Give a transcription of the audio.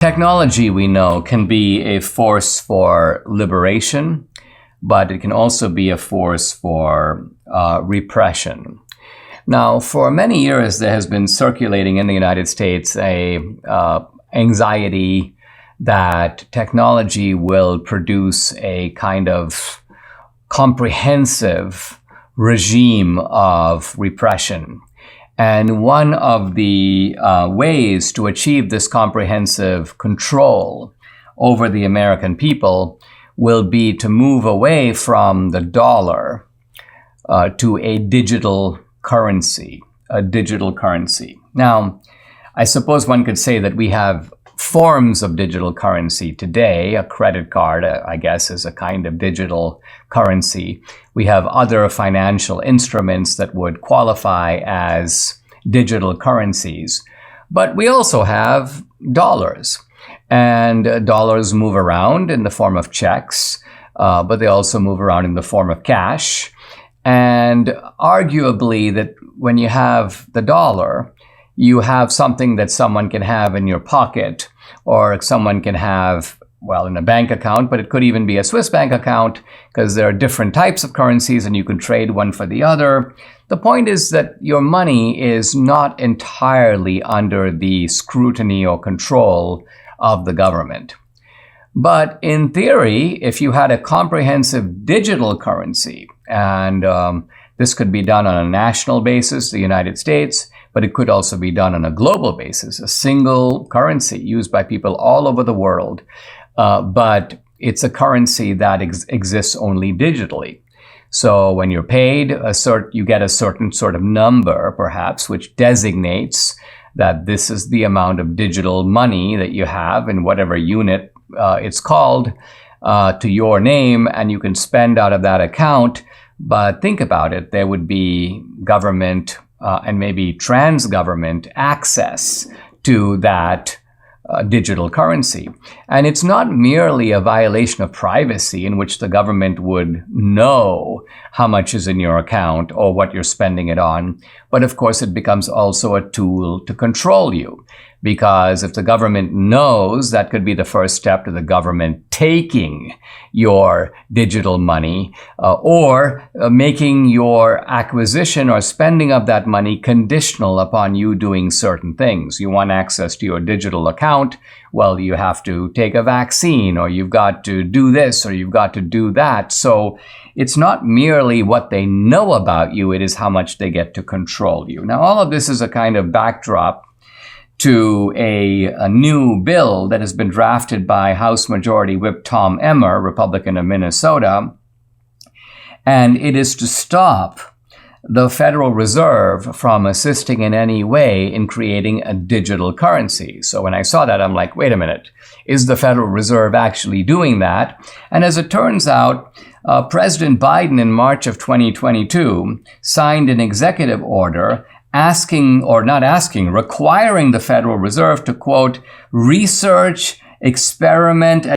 Technology, we know, can be a force for liberation, but it can also be a force for repression. Now, for many years, there has been circulating in the United States a anxiety that technology will produce a kind of comprehensive regime of repression. And one of the ways to achieve this comprehensive control over the American people will be to move away from the dollar to a digital currency. Now, I suppose one could say that we have forms of digital currency today. A credit card, I guess, is a kind of digital currency. We have other financial instruments that would qualify as digital currencies. But we also have dollars. And dollars move around in the form of checks, but they also move around in the form of cash. And arguably that when you have the dollar, you have something that someone can have in your pocket, or someone can have, well, in a bank account, but it could even be a Swiss bank account, because there are different types of currencies and you can trade one for the other. The point is that your money is not entirely under the scrutiny or control of the government. But in theory, if you had a comprehensive digital currency, and this could be done on a national basis, the United States, but it could also be done on a global basis, a single currency used by people all over the world. But it's a currency that exists only digitally. So when you're paid, you get a certain sort of number, perhaps, which designates that this is the amount of digital money that you have in whatever unit it's called to your name, and you can spend out of that account. But think about it, there would be government and maybe trans-government access to that digital currency. And it's not merely a violation of privacy in which the government would know how much is in your account or what you're spending it on, but of course it becomes also a tool to control you. Because if the government knows, that could be the first step to the government taking your digital money or making your acquisition or spending of that money conditional upon you doing certain things. You want access to your digital account, well, you have to take a vaccine, or you've got to do this, or you've got to do that. So it's not merely what they know about you, it is how much they get to control you. Now, all of this is a kind of backdrop to a new bill that has been drafted by House Majority Whip Tom Emmer, Republican of Minnesota, and it is to stop the Federal Reserve from assisting in any way in creating a digital currency. So when I saw that, I'm like, wait a minute, is the Federal Reserve actually doing that? And as it turns out, President Biden in March of 2022 signed an executive order requiring the Federal Reserve to, quote, research, experiment,